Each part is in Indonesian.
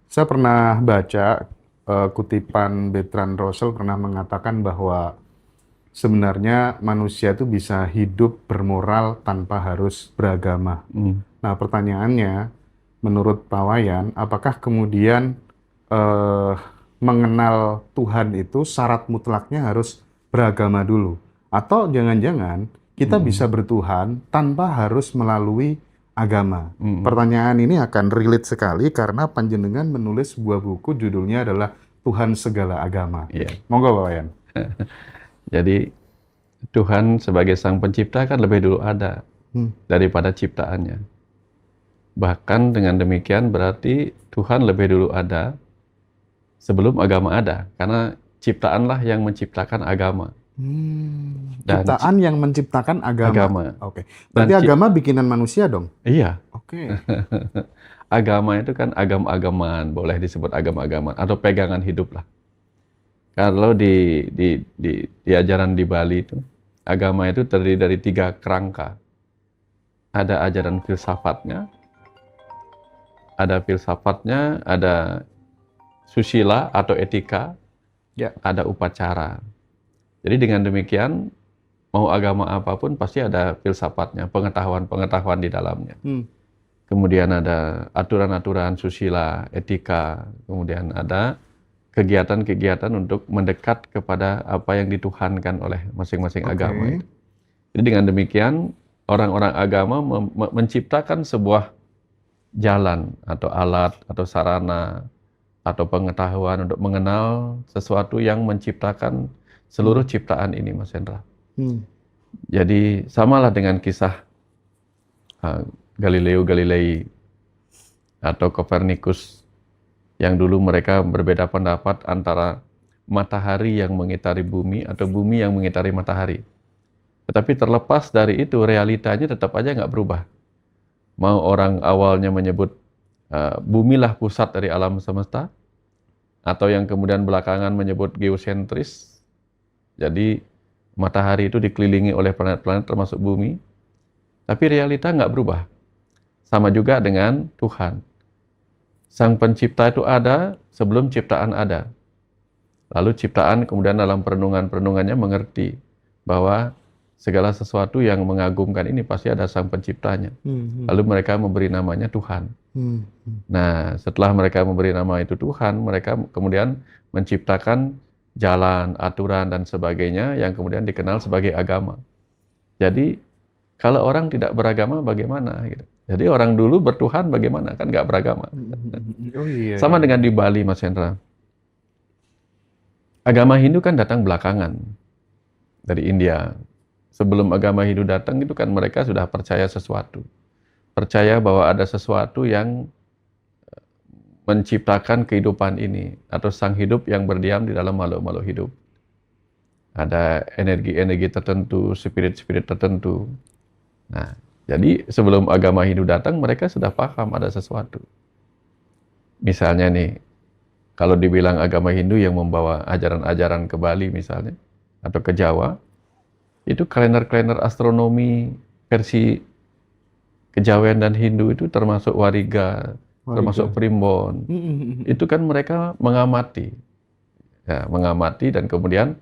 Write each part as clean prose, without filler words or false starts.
Saya pernah baca kutipan Bertrand Russell pernah mengatakan bahwa sebenarnya manusia itu bisa hidup bermoral tanpa harus beragama. Hmm. Nah, pertanyaannya, menurut Pak Wayan, apakah kemudian eh, mengenal Tuhan itu syarat mutlaknya harus beragama dulu? Atau jangan-jangan kita bisa Hmm. bertuhan tanpa harus melalui agama? Hmm. Pertanyaan ini akan relate sekali karena panjenengan menulis sebuah buku judulnya adalah Tuhan Segala Agama. Iya. Monggo Pak Wayan. Jadi Tuhan sebagai Sang Pencipta kan lebih dulu ada Hmm. daripada ciptaannya. Bahkan dengan demikian berarti Tuhan lebih dulu ada sebelum agama ada, karena ciptaanlah yang menciptakan agama. Dan Ciptaan yang menciptakan agama. agama Oke. dan Berarti agama bikinan manusia dong? iya, Oke. agama itu kan agam-agaman, boleh disebut agama-agaman atau pegangan hidup lah. Kalau di ajaran di Bali itu, agama itu terdiri dari 3 kerangka. Ada ajaran filsafatnya, ada susila atau etika, Ya. ada upacara. Jadi dengan demikian, mau agama apapun pasti ada filsafatnya, pengetahuan-pengetahuan di dalamnya. Hmm. Kemudian ada aturan-aturan susila, etika, kemudian ada kegiatan-kegiatan untuk mendekat kepada apa yang dituhankan oleh masing-masing Oke. agama itu. Jadi dengan demikian, orang-orang agama menciptakan sebuah jalan atau alat atau sarana atau pengetahuan untuk mengenal sesuatu yang menciptakan seluruh ciptaan ini, Mas Hendra. Hmm. Jadi samalah dengan kisah Galileo Galilei atau Copernicus yang dulu mereka berbeda pendapat antara matahari yang mengitari bumi atau bumi yang mengitari matahari. Tetapi terlepas dari itu, realitanya tetap aja nggak berubah. Mau orang awalnya menyebut bumilah pusat dari alam semesta, atau yang kemudian belakangan menyebut geosentris, jadi matahari itu dikelilingi oleh planet-planet termasuk bumi, tapi realita nggak berubah. Sama juga dengan Tuhan. Sang pencipta itu ada sebelum ciptaan ada. Lalu ciptaan kemudian dalam perenungan-perenungannya mengerti bahwa segala sesuatu yang mengagumkan ini pasti ada sang penciptanya. Lalu mereka memberi namanya Tuhan. Nah, setelah mereka memberi nama itu Tuhan, mereka kemudian menciptakan jalan, aturan, dan sebagainya yang kemudian dikenal sebagai agama. Jadi, kalau orang tidak beragama bagaimana? Gitu. Jadi orang dulu bertuhan bagaimana? Kan nggak beragama. Oh iya. Sama dengan di Bali, Mas Hendra. Agama Hindu kan datang belakangan dari India. Sebelum agama Hindu datang itu kan mereka sudah percaya sesuatu. Percaya bahwa ada sesuatu yang menciptakan kehidupan ini, atau sang hidup yang berdiam di dalam makhluk-makhluk hidup. Ada energi-energi tertentu, spirit-spirit tertentu. Nah, jadi sebelum agama Hindu datang, mereka sudah paham ada sesuatu. Misalnya nih, kalau dibilang agama Hindu yang membawa ajaran-ajaran ke Bali misalnya, atau ke Jawa, itu kalender-kalender astronomi versi kejawen dan Hindu itu termasuk Wariga, termasuk Primbon. Itu kan mereka mengamati. Ya, mengamati dan kemudian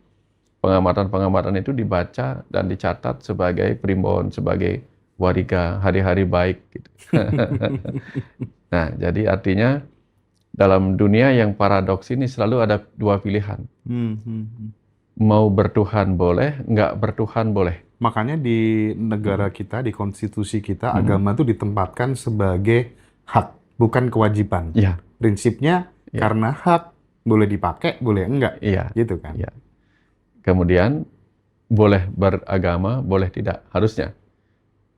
pengamatan-pengamatan itu dibaca dan dicatat sebagai Primbon, sebagai Wariga, hari-hari baik. Gitu. Nah, jadi artinya dalam dunia yang paradoks ini selalu ada 2 pilihan. Mau bertuhan boleh, nggak bertuhan boleh. Makanya di negara kita, di konstitusi kita, agama itu ditempatkan sebagai hak, bukan kewajiban. Iya. Prinsipnya Ya. karena hak, boleh dipakai, boleh enggak. Iya. Gitu kan. Iya. Kemudian boleh beragama, boleh tidak, harusnya.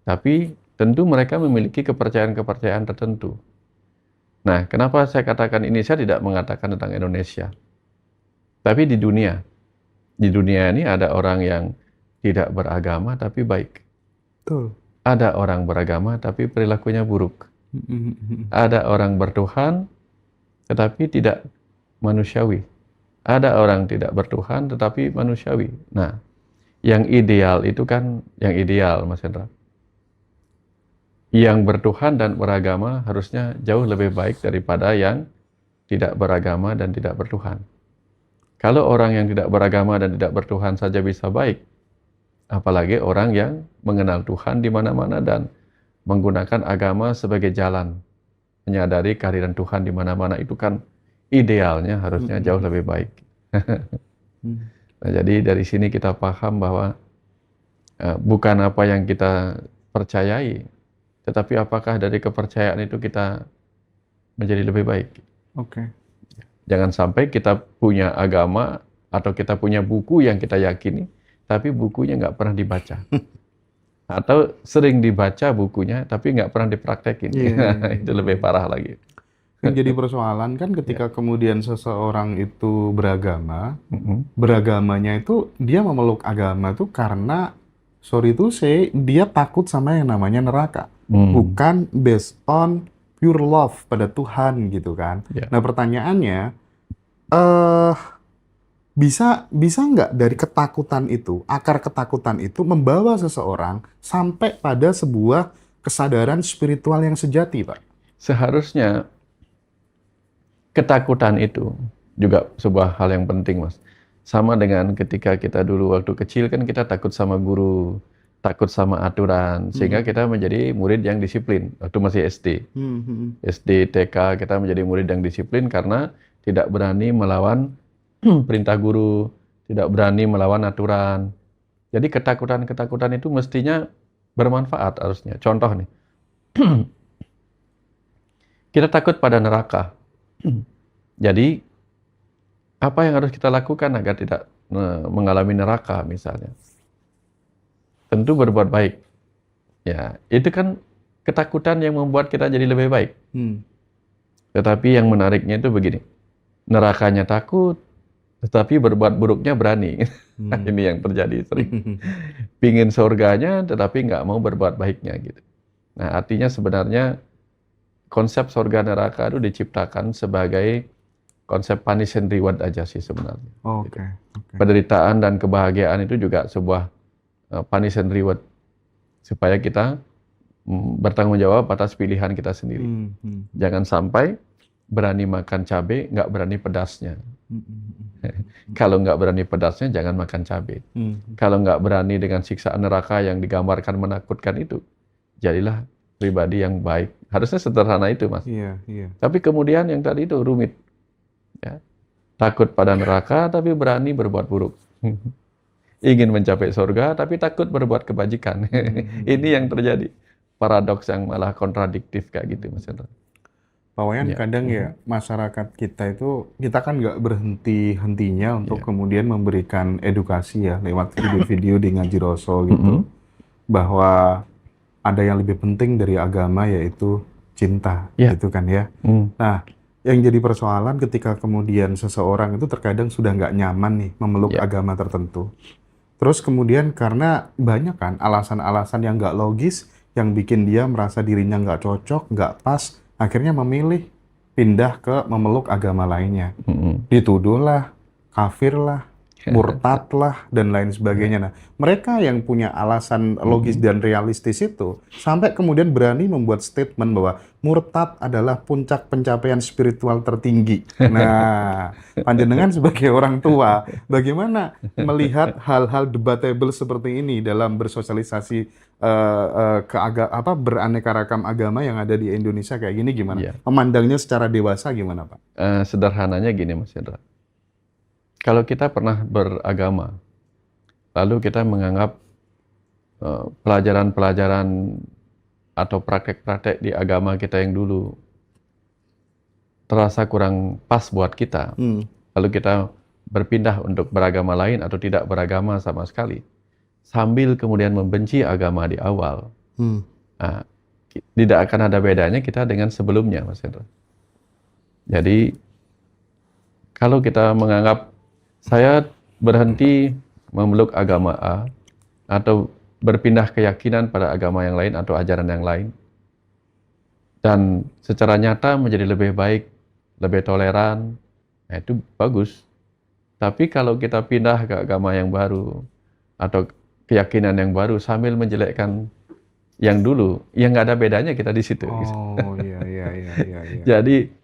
Tapi tentu mereka memiliki kepercayaan-kepercayaan tertentu. Nah, kenapa saya katakan ini? Saya tidak mengatakan tentang Indonesia. Tapi di dunia ini ada orang yang tidak beragama tapi baik. Betul. Ada orang beragama tapi perilakunya buruk. Ada orang bertuhan tetapi tidak manusiawi. Ada orang tidak bertuhan tetapi manusiawi. Nah, yang ideal itu kan yang ideal, Mas Hendra. Yang bertuhan dan beragama harusnya jauh lebih baik daripada yang tidak beragama dan tidak bertuhan. Kalau orang yang tidak beragama dan tidak bertuhan saja bisa baik, apalagi orang yang mengenal Tuhan di mana-mana dan menggunakan agama sebagai jalan menyadari kehadiran Tuhan di mana-mana, itu kan idealnya harusnya jauh lebih baik. Nah, jadi dari sini kita paham bahwa bukan apa yang kita percayai, tetapi apakah dari kepercayaan itu kita menjadi lebih baik. Oke. Jangan sampai kita punya agama atau kita punya buku yang kita yakini, tapi bukunya nggak pernah dibaca. Atau sering dibaca bukunya, tapi nggak pernah dipraktekin. Itu lebih parah lagi. Yang jadi persoalan kan ketika kemudian seseorang itu beragama, beragamanya itu dia memeluk agama itu karena, sorry to say, dia takut sama yang namanya neraka. Bukan based on pure love pada Tuhan gitu kan. Nah pertanyaannya, bisa nggak dari ketakutan itu, akar ketakutan itu membawa seseorang sampai pada sebuah kesadaran spiritual yang sejati, Pak? Seharusnya ketakutan itu juga sebuah hal yang penting, Mas. Sama dengan ketika kita dulu waktu kecil kan kita takut sama guru, takut sama aturan, sehingga kita menjadi murid yang disiplin waktu masih SD. SD, TK, kita menjadi murid yang disiplin karena tidak berani melawan perintah guru, tidak berani melawan aturan. Jadi ketakutan-ketakutan itu mestinya bermanfaat harusnya. Contoh nih, kita takut pada neraka. Jadi, apa yang harus kita lakukan agar tidak mengalami neraka misalnya? Tentu berbuat baik. Ya, itu kan ketakutan yang membuat kita jadi lebih baik. Tetapi yang menariknya itu begini, nerakanya takut, tetapi berbuat buruknya berani. Ini yang terjadi sering. Pingin surganya, tetapi nggak mau berbuat baiknya gitu. Nah, artinya sebenarnya konsep surga neraka itu diciptakan sebagai konsep punish and reward aja sih sebenarnya. Oke. Penderitaan dan kebahagiaan itu juga sebuah punish and reward supaya kita bertanggung jawab atas pilihan kita sendiri. Jangan sampai berani makan cabai, nggak berani pedasnya. Kalau nggak berani pedasnya, jangan makan cabai. Kalau nggak berani dengan siksaan neraka yang digambarkan menakutkan itu, jadilah pribadi yang baik. Harusnya sederhana itu, Mas. Iya. Tapi kemudian yang tadi itu rumit. Ya. Takut pada neraka, tapi berani berbuat buruk. Ingin mencapai surga, tapi takut berbuat kebajikan. Ini yang terjadi. Paradoks yang malah kontradiktif kayak gitu, Mas Hendra. Pak Wayan, kadang ya masyarakat kita itu, kita kan nggak berhenti-hentinya untuk kemudian memberikan edukasi ya lewat video-video di Ngaji Rasul gitu. Bahwa ada yang lebih penting dari agama yaitu cinta, gitu kan ya. Nah, yang jadi persoalan ketika kemudian seseorang itu terkadang sudah nggak nyaman nih memeluk agama tertentu. Terus kemudian karena banyak kan alasan-alasan yang nggak logis, yang bikin dia merasa dirinya nggak cocok, nggak pas, akhirnya memilih pindah ke memeluk agama lainnya. Dituduh lah, kafir lah, murtad lah, dan lain sebagainya. Nah, mereka yang punya alasan logis dan realistis itu, sampai kemudian berani membuat statement bahwa murtad adalah puncak pencapaian spiritual tertinggi. Nah, panjenengan sebagai orang tua, bagaimana melihat hal-hal debatable seperti ini dalam bersosialisasi beraneka ragam agama yang ada di Indonesia kayak gini gimana? Memandangnya secara dewasa gimana, Pak? Sederhananya gini, Mas Hendra. Kalau kita pernah beragama, lalu kita menganggap pelajaran-pelajaran atau praktek-praktek di agama kita yang dulu terasa kurang pas buat kita, lalu kita berpindah untuk beragama lain atau tidak beragama sama sekali, sambil kemudian membenci agama di awal, nah, tidak akan ada bedanya kita dengan sebelumnya, Mas Hendra. Jadi, kalau kita menganggap saya berhenti memeluk agama A atau berpindah keyakinan pada agama yang lain atau ajaran yang lain dan secara nyata menjadi lebih baik, lebih toleran, nah itu bagus. Tapi kalau kita pindah ke agama yang baru atau keyakinan yang baru sambil menjelekkan yang dulu, ya nggak ada bedanya kita di situ. Oh, iya. Jadi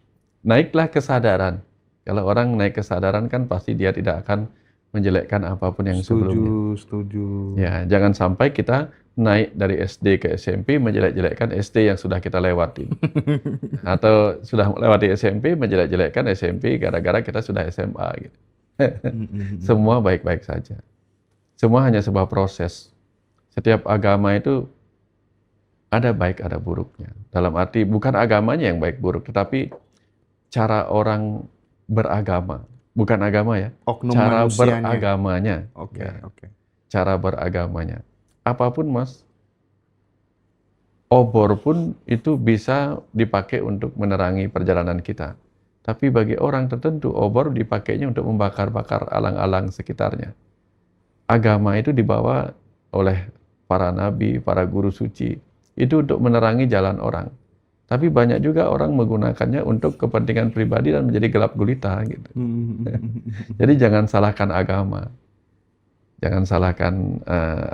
naiklah kesadaran. Kalau orang naik kesadaran kan pasti dia tidak akan menjelekkan apapun yang sebelumnya. Setuju. Ya, jangan sampai kita naik dari SD ke SMP menjelek-jelekkan SD yang sudah kita lewati. Atau sudah melewati SMP menjelek-jelekkan SMP gara-gara kita sudah SMA gitu. Semua baik-baik saja. Semua hanya sebuah proses. Setiap agama itu ada baik, ada buruknya. Dalam arti bukan agamanya yang baik buruk, tetapi cara orang beragama. Bukan agama ya, Oknum cara manusianya. beragamanya. Oke, Ya, oke. cara beragamanya. Apapun Mas, obor pun itu bisa dipakai untuk menerangi perjalanan kita. Tapi bagi orang tertentu, obor dipakainya untuk membakar-bakar alang-alang sekitarnya. Agama itu dibawa oleh para nabi, para guru suci. Itu untuk menerangi jalan orang. Tapi banyak juga orang menggunakannya untuk kepentingan pribadi dan menjadi gelap gulita gitu. Jadi jangan salahkan agama. Jangan salahkan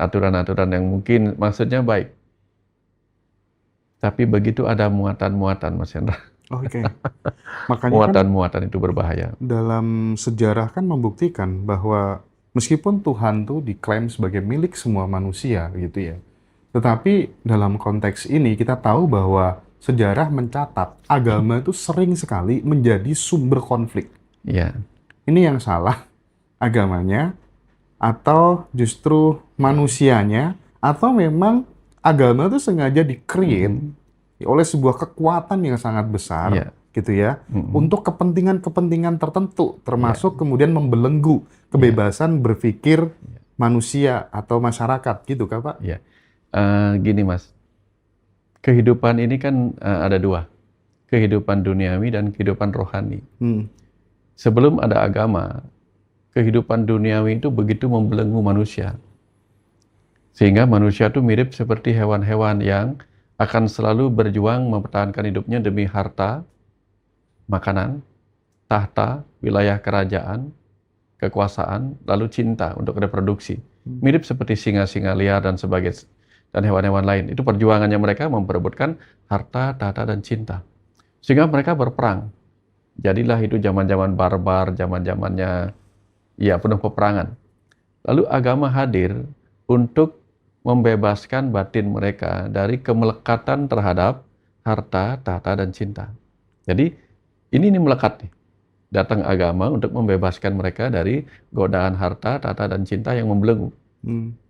aturan-aturan yang mungkin maksudnya baik. Tapi begitu ada muatan-muatan, Mas Hendra. Oke. Makanya kan Muatan-muatan itu berbahaya. dalam sejarah kan membuktikan bahwa meskipun Tuhan tuh diklaim sebagai milik semua manusia gitu ya. Tetapi dalam konteks ini kita tahu bahwa sejarah mencatat agama itu sering sekali menjadi sumber konflik. Ya, Ini yang salah agamanya atau justru manusianya atau memang agama itu sengaja di-create oleh sebuah kekuatan yang sangat besar Iya. gitu ya untuk kepentingan-kepentingan tertentu termasuk kemudian membelenggu kebebasan berpikir manusia atau masyarakat gitu kan Pak? ya. Gini Mas, kehidupan ini kan ada dua, kehidupan duniawi dan kehidupan rohani. Sebelum ada agama, kehidupan duniawi itu begitu membelenggu manusia. Sehingga manusia itu mirip seperti hewan-hewan yang akan selalu berjuang mempertahankan hidupnya demi harta, makanan, tahta, wilayah kerajaan, kekuasaan, lalu cinta untuk reproduksi. Mirip seperti singa-singa liar dan sebagainya, dan hewan-hewan lain. Itu perjuangannya mereka memperebutkan harta, tahta, dan cinta. Sehingga mereka berperang. Jadilah itu zaman-zaman barbar, zaman-zamannya ya penuh peperangan. Lalu agama hadir untuk membebaskan batin mereka dari kemelekatan terhadap harta, tahta, dan cinta. Jadi ini melekat nih. Datang agama untuk membebaskan mereka dari godaan harta, tahta, dan cinta yang membelenggu.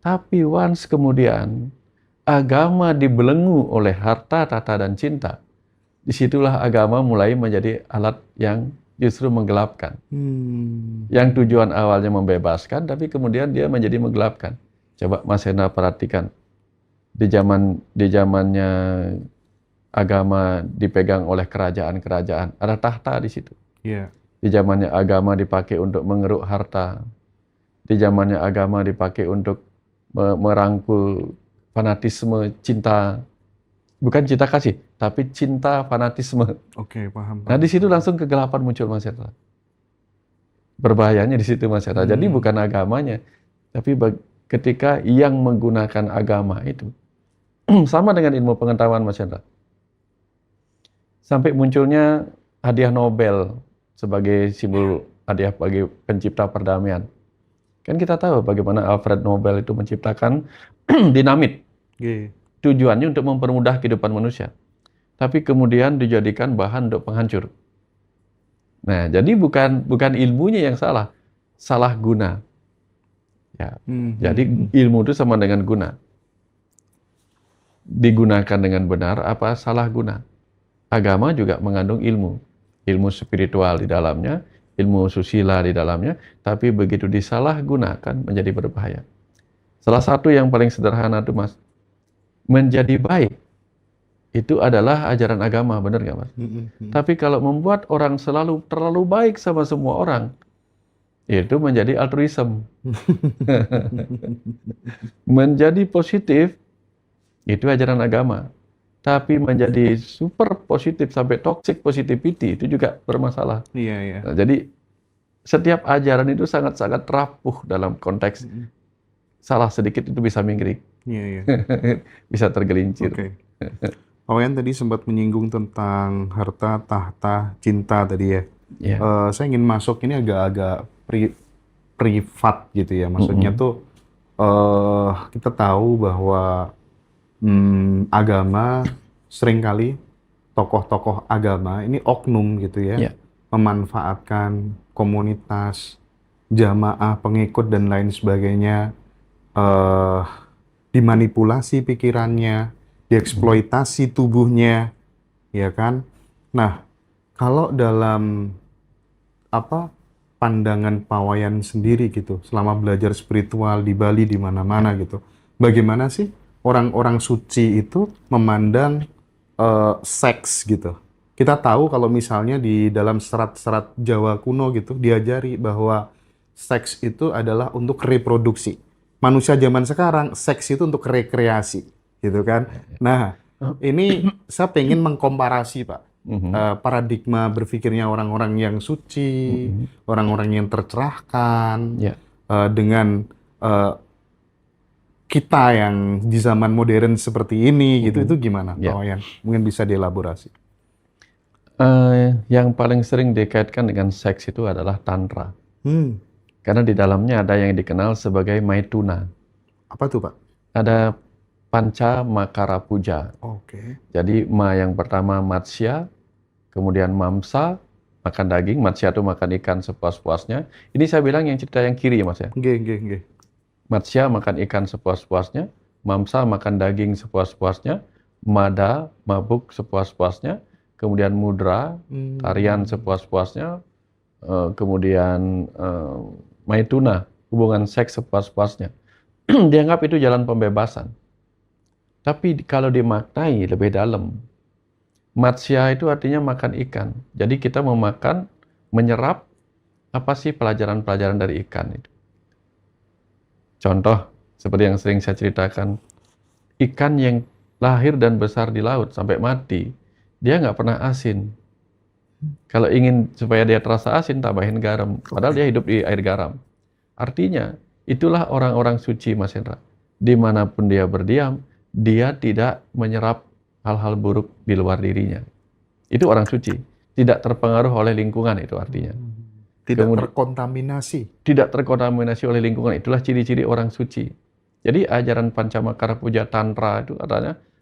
Tapi once kemudian agama dibelenggu oleh harta, tahta, dan cinta, disitulah agama mulai menjadi alat yang justru menggelapkan. Yang tujuan awalnya membebaskan, tapi kemudian dia menjadi menggelapkan. Coba Mas Hendra perhatikan, di zamannya agama dipegang oleh kerajaan-kerajaan, ada tahta di situ. Iya. Di zamannya agama dipakai untuk mengeruk harta. Di zamannya agama dipakai untuk merangkul fanatisme cinta. Bukan cinta kasih, tapi cinta fanatisme. Oke, paham. Nah, di situ langsung kegelapan muncul, Mas Hendra. Berbahayanya di situ, Mas Hendra. Jadi bukan agamanya, tapi ketika yang menggunakan agama itu sama dengan ilmu pengetahuan, Mas Hendra. Sampai munculnya hadiah Nobel sebagai simbol hadiah bagi pencipta perdamaian. Kan kita tahu bagaimana Alfred Nobel itu menciptakan dinamit. Tujuannya untuk mempermudah kehidupan manusia. Tapi kemudian dijadikan bahan untuk penghancur. Nah, jadi bukan ilmunya yang salah, salah guna. Ya, jadi ilmu itu sama dengan guna. Digunakan dengan benar apa salah guna. Agama juga mengandung ilmu spiritual di dalamnya, ilmu susila di dalamnya, tapi begitu disalahgunakan menjadi berbahaya. Salah satu yang paling sederhana itu Mas, menjadi baik itu adalah ajaran agama, benar nggak Mas? Tapi kalau membuat orang terlalu baik sama semua orang, itu menjadi altruism. Menjadi positif, itu ajaran agama. Tapi menjadi super positif sampai toxic positivity, itu juga bermasalah. Iya. Nah, jadi setiap ajaran itu sangat-sangat rapuh dalam konteks salah sedikit itu bisa mingkrik. Iya. Bisa tergelincir. Oke. Pak Wayan tadi sempat menyinggung tentang harta, tahta, cinta tadi ya. Ya. Saya ingin masuk ini agak-agak privat gitu ya. Maksudnya Mm-mm. tuh kita tahu bahwa agama seringkali tokoh-tokoh agama ini oknum gitu ya, Ya. memanfaatkan komunitas, jamaah, pengikut dan lain sebagainya, eh dimanipulasi pikirannya, Mm-mm. dieksploitasi tubuhnya, ya kan? Nah, kalau dalam apa pandangan Pak Wayan sendiri gitu, selama belajar spiritual di Bali di mana-mana gitu, bagaimana sih orang-orang suci itu memandang seks gitu? Kita tahu kalau misalnya di dalam serat-serat Jawa kuno gitu diajari bahwa seks itu adalah untuk reproduksi. Manusia zaman sekarang seks itu untuk rekreasi, gitu kan? Nah, ini saya pengen mengkomparasi Pak Mhm. paradigma berpikirnya orang-orang yang suci, Mhm. orang-orang yang tercerahkan, Ya. dengan eh, kita yang di zaman modern seperti ini gitu, itu Mhm. gimana Pak Ya. Wayan? Mungkin bisa dielaborasi. Yang paling sering dikaitkan dengan seks itu adalah tantra. Hmm, Karena di dalamnya ada yang dikenal sebagai maituna. apa tuh Pak? Ada panca makara puja. Oke. Jadi ma yang pertama matsya, kemudian mamsa, makan daging, matsya itu makan ikan sepuas-puasnya. Ini saya bilang yang cerita yang kiri ya Mas ya. Nggih, nggih, nggih. Matsya makan ikan sepuas-puasnya, mamsa makan daging sepuas-puasnya, mada mabuk sepuas-puasnya, kemudian mudra tarian Hmm, sepuas-puasnya, kemudian maituna hubungan seks sepuas-puasnya. Dianggap itu jalan pembebasan. Tapi kalau dimaknai lebih dalam, matsya itu artinya makan ikan. Jadi kita memakan, menyerap apa sih pelajaran-pelajaran dari ikan itu. Contoh, seperti yang sering saya ceritakan, ikan yang lahir dan besar di laut sampai mati, dia nggak pernah asin. Kalau ingin supaya dia terasa asin, tambahin garam. Padahal oke. dia hidup di air garam. Artinya, itulah orang-orang suci, Mas Hendra. Dimanapun dia berdiam, dia tidak menyerap hal-hal buruk di luar dirinya. Itu orang suci. Tidak terpengaruh oleh lingkungan, itu artinya. Tidak Kemudian, terkontaminasi. tidak terkontaminasi oleh lingkungan. Itulah ciri-ciri orang suci. Jadi ajaran Pancamakara Puja Tantra itu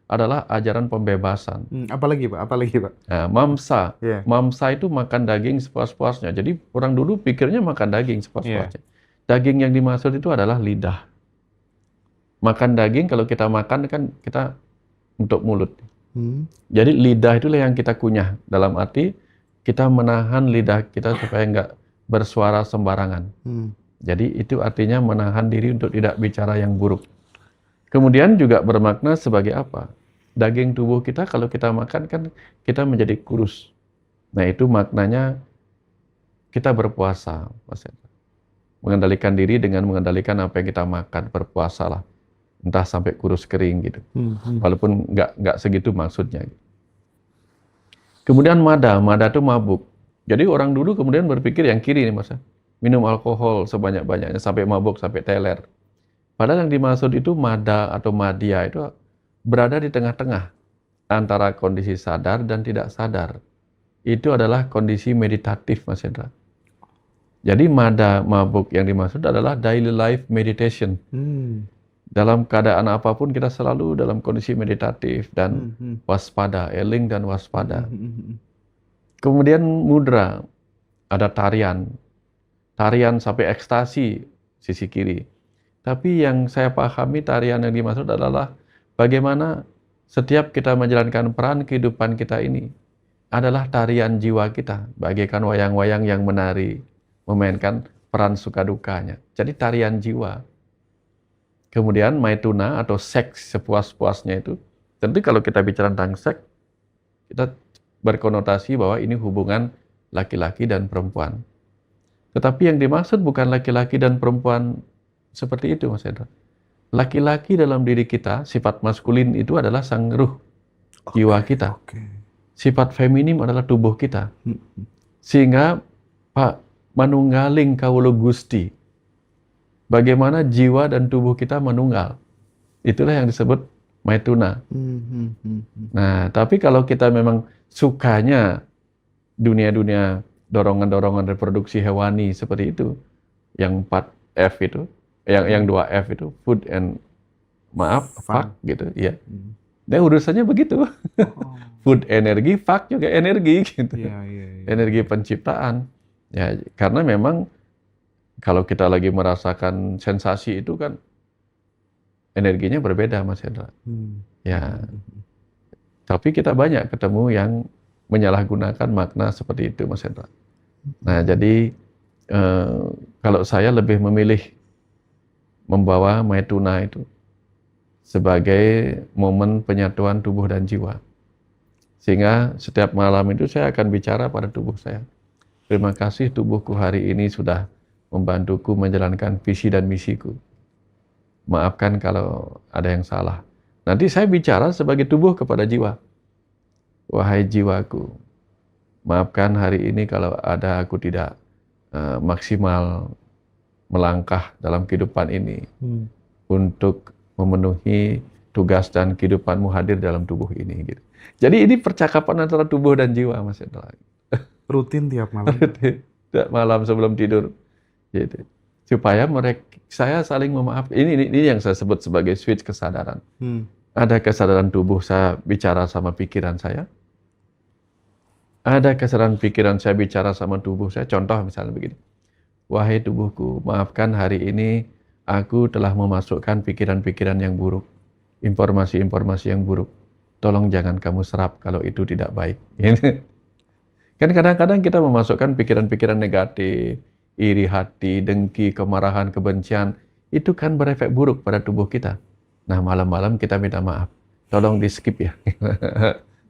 adalah ajaran pembebasan. Apalagi Pak? Apalagi Pak? Nah, mamsa. Ya, Mamsa itu makan daging sepuas-puasnya. Jadi orang dulu pikirnya makan daging ya. sepuas-puasnya. Daging yang dimaksud itu adalah lidah. Makan daging kalau kita makan kan kita untuk mulut. Hmm, Jadi lidah itulah yang kita kunyah. Dalam arti kita menahan lidah kita supaya nggak bersuara sembarangan. hmm. Jadi itu artinya menahan diri untuk tidak bicara yang buruk. Kemudian juga bermakna sebagai apa? Daging tubuh kita kalau kita makan kan kita menjadi kurus. Nah itu maknanya kita berpuasa, Mas Hendra. Mengendalikan diri dengan mengendalikan apa yang kita makan, berpuasalah. Entah sampai kurus kering gitu. Walaupun nggak segitu maksudnya. Kemudian mada itu mabuk. Jadi orang dulu kemudian berpikir yang kiri nih Mas. Minum alkohol sebanyak-banyaknya sampai mabuk, sampai teler. Padahal yang dimaksud itu mada atau madya itu berada di tengah-tengah antara kondisi sadar dan tidak sadar. Itu adalah kondisi meditatif Mas Hendra. Jadi mada mabuk yang dimaksud adalah daily life meditation. Hmm. Dalam keadaan apapun kita selalu dalam kondisi meditatif dan waspada, eling dan waspada. Kemudian mudra, ada tarian. Tarian sampai ekstasi sisi kiri. Tapi yang saya pahami tarian yang dimaksud adalah bagaimana setiap kita menjalankan peran kehidupan kita ini adalah tarian jiwa kita, bagaikan wayang-wayang yang menari, memainkan peran suka dukanya. Jadi tarian jiwa. Kemudian maituna atau seks sepuas-puasnya itu, tentu kalau kita bicara tentang seks, kita berkonotasi bahwa ini hubungan laki-laki dan perempuan. Tetapi yang dimaksud bukan laki-laki dan perempuan seperti itu, Mas Hendra. Laki-laki dalam diri kita, sifat maskulin itu adalah sang ruh, jiwa kita. Oke. Sifat feminim adalah tubuh kita. Hmm. Sehingga Pak manunggaling kawula Gusti. Bagaimana jiwa dan tubuh kita menunggal. Itulah yang disebut Maituna. Hmm. Nah, tapi kalau kita memang sukanya dunia-dunia dorongan-dorongan reproduksi hewani seperti itu, yang 4F itu, yang 2F itu, food and fuck gitu, ya. Hmm. Nah, urusannya begitu. Oh. Food energi, fuck juga energi gitu. Iya. Energi penciptaan. Ya, karena memang kalau kita lagi merasakan sensasi itu kan energinya berbeda, Mas Hendra. Ya, tapi kita banyak ketemu yang menyalahgunakan makna seperti itu, Mas Hendra. Nah, jadi kalau saya lebih memilih membawa Maituna itu sebagai momen penyatuan tubuh dan jiwa. Sehingga setiap malam itu saya akan bicara pada tubuh saya. Terima kasih tubuhku hari ini sudah membantuku menjalankan visi dan misiku. Maafkan kalau ada yang salah. Nanti saya bicara sebagai tubuh kepada jiwa. Wahai jiwaku, maafkan hari ini kalau ada aku tidak maksimal melangkah dalam kehidupan ini untuk memenuhi tugas dan kehidupanmu hadir dalam tubuh ini. Gitu. Jadi ini percakapan antara tubuh dan jiwa, Mas Hendra. Rutin tiap malam. Tiap malam sebelum tidur. Gitu. Supaya saya saling memaafkan. Ini yang saya sebut sebagai switch kesadaran. Ada kesadaran tubuh saya bicara sama pikiran saya. Ada kesadaran pikiran saya bicara sama tubuh saya. Contoh misalnya begini. Wahai tubuhku, maafkan hari ini aku telah memasukkan pikiran-pikiran yang buruk. Informasi-informasi yang buruk. Tolong jangan kamu serap kalau itu tidak baik. Kan kadang-kadang kita memasukkan pikiran-pikiran negatif, iri hati, dengki, kemarahan, kebencian. Itu kan berefek buruk pada tubuh kita. Nah, malam-malam kita minta maaf. Tolong di-skip ya.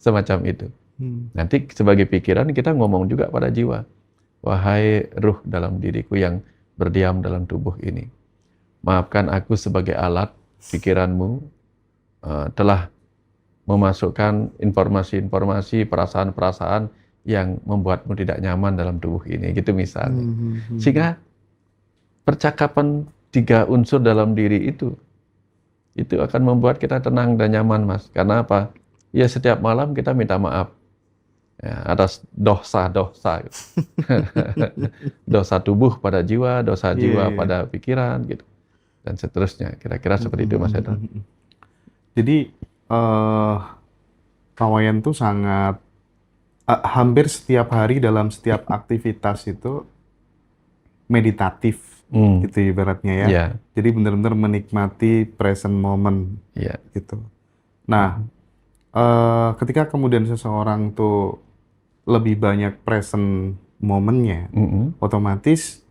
Semacam itu. Nanti sebagai pikiran kita ngomong juga pada jiwa. Wahai ruh dalam diriku yang berdiam dalam tubuh ini. Maafkan aku sebagai alat pikiranmu telah memasukkan informasi-informasi, perasaan-perasaan yang membuatmu tidak nyaman dalam tubuh ini. Gitu misalnya. Sehingga percakapan 3 unsur dalam diri itu akan membuat kita tenang dan nyaman, Mas. Karena apa? Ya setiap malam kita minta maaf. Ya, atas dosa-dosa. Dosa tubuh pada jiwa, dosa jiwa pada pikiran, gitu. Dan seterusnya. Kira-kira seperti itu, Mas Hendra. Jadi, Pak Wayan tuh sangat, hampir setiap hari dalam setiap aktivitas itu meditatif, gitu ibaratnya ya. Yeah. Jadi benar-benar menikmati present moment, gitu. Nah, ketika kemudian seseorang tuh lebih banyak present momennya, otomatis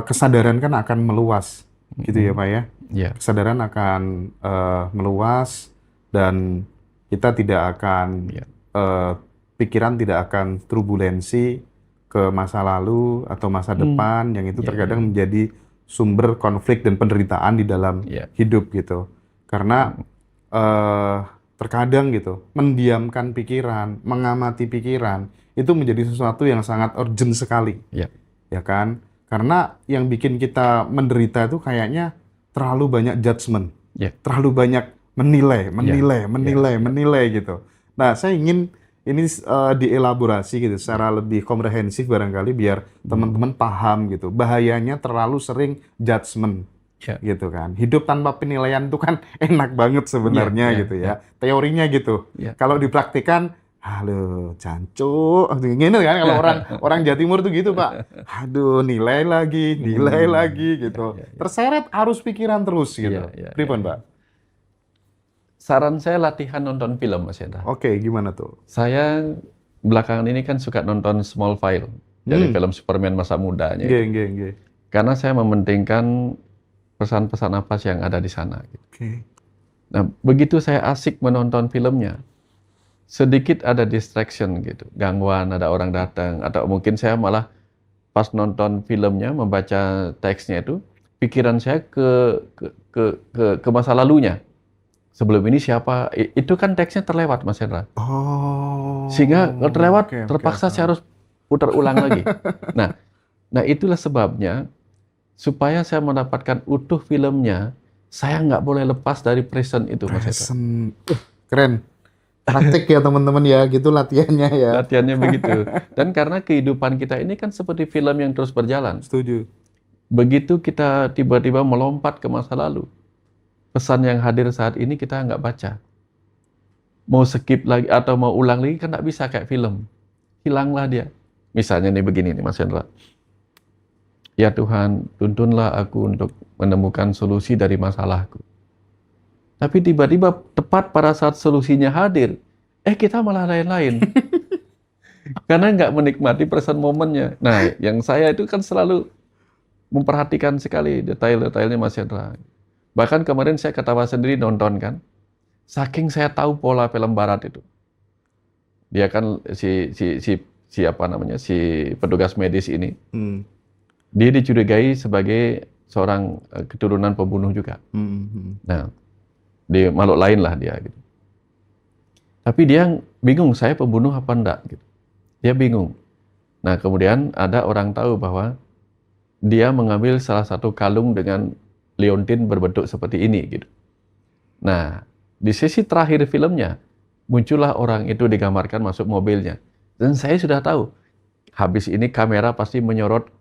kesadaran kan akan meluas, gitu ya Pak ya. Yeah. Kesadaran akan meluas dan kita tidak akan pikiran tidak akan turbulensi ke masa lalu atau masa depan yang itu terkadang menjadi sumber konflik dan penderitaan di dalam hidup gitu. Karena terkadang gitu mendiamkan pikiran, mengamati pikiran itu menjadi sesuatu yang sangat urgent sekali. Ya kan? Karena yang bikin kita menderita itu kayaknya terlalu banyak judgement. Terlalu banyak menilai gitu. Nah, saya ingin ini dielaborasi gitu secara lebih komprehensif barangkali biar teman-teman paham gitu. Bahayanya terlalu sering judgement gitu kan. Hidup tanpa penilaian itu kan enak banget sebenarnya gitu ya. Teorinya gitu. Kalau dipraktikkan, halo jancuk, gini kan kalau orang Jawa Timur tuh gitu Pak. Aduh nilai lagi gitu. Terseret arus pikiran terus gitu. Pripun Pak? Saran saya latihan nonton film, Mas Hendra. Oke, gimana tuh? Saya belakangan ini kan suka nonton Smallville, dari film Superman masa mudanya. Karena saya mementingkan pesan-pesan apa sih yang ada di sana. Gitu. Nah, begitu saya asik menonton filmnya, sedikit ada distraction gitu, gangguan, ada orang datang, atau mungkin saya malah pas nonton filmnya, membaca teksnya itu, pikiran saya ke masa lalunya. Sebelum ini siapa, itu kan teksnya terlewat, Mas Hendra. Sehingga terlewat, terpaksa saya harus putar ulang lagi. Nah itulah sebabnya, supaya saya mendapatkan utuh filmnya, Saya nggak boleh lepas dari present itu, Mas Hendra. Present. Keren. Praktik ya teman-teman ya, gitu latihannya ya. Latihannya begitu. Dan karena kehidupan kita ini kan seperti film yang terus berjalan. Setuju. Begitu kita tiba-tiba melompat ke masa lalu, pesan yang hadir saat ini kita nggak baca. Mau skip lagi atau mau ulang lagi kan nggak bisa kayak film. Hilanglah dia. Misalnya nih begini nih Mas Hendra. Ya Tuhan, tuntunlah aku untuk menemukan solusi dari masalahku. Tapi tiba-tiba tepat pada saat solusinya hadir, kita malah lain-lain. Karena nggak menikmati present momennya. Nah, yang saya itu kan selalu memperhatikan sekali detail-detailnya Mas Hendra. Bahkan kemarin saya ketawa sendiri nonton kan. Saking saya tahu pola film barat itu. Dia kan si petugas medis ini. Dia dicurigai sebagai seorang keturunan pembunuh juga. Nah, di makhluk lain lah dia gitu. Tapi dia bingung saya pembunuh apa enggak gitu. Dia bingung. Nah, kemudian ada orang tahu bahwa dia mengambil salah satu kalung dengan liontin berbentuk seperti ini gitu. Nah, di sisi terakhir filmnya muncullah orang itu digambarkan masuk mobilnya. Dan saya sudah tahu habis ini kamera pasti menyorot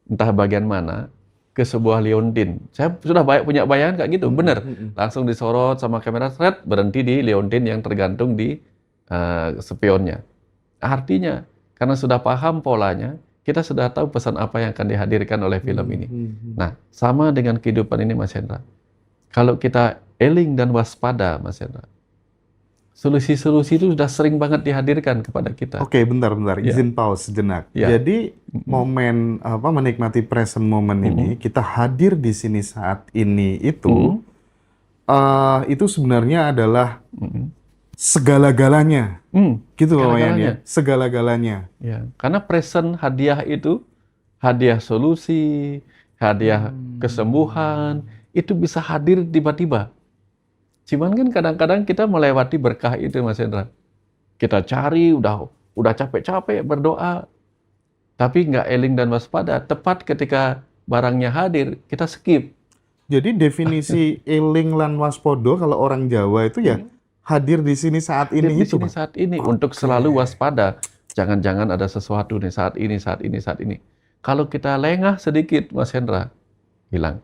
entah bagian mana ke sebuah liontin. Saya sudah punya bayangan kayak gitu, bener. Langsung disorot sama kamera, berhenti di liontin yang tergantung di spionnya. Artinya, karena sudah paham polanya, kita sudah tahu pesan apa yang akan dihadirkan oleh film ini. Nah, sama dengan kehidupan ini Mas Hendra. Kalau kita eling dan waspada Mas Hendra, solusi-solusi itu sudah sering banget dihadirkan kepada kita. Oke, bentar. Izin pause sejenak. Jadi momen menikmati present moment ini, kita hadir di sini saat ini itu sebenarnya adalah segala-galanya. Gitu ya, segala-galanya. Ya, karena present hadiah itu hadiah solusi, hadiah kesembuhan, itu bisa hadir tiba-tiba. Cuman kan kadang-kadang kita melewati berkah itu Mas Hendra. Kita cari, udah capek-capek berdoa, tapi nggak eling dan waspada. Tepat ketika barangnya hadir, kita skip. Jadi definisi eling lan waspodo kalau orang Jawa itu ya hadir di sini saat ini Hadir di itu. sini saat ini untuk selalu waspada. Jangan-jangan ada sesuatu nih saat ini. Kalau kita lengah sedikit Mas Hendra, hilang.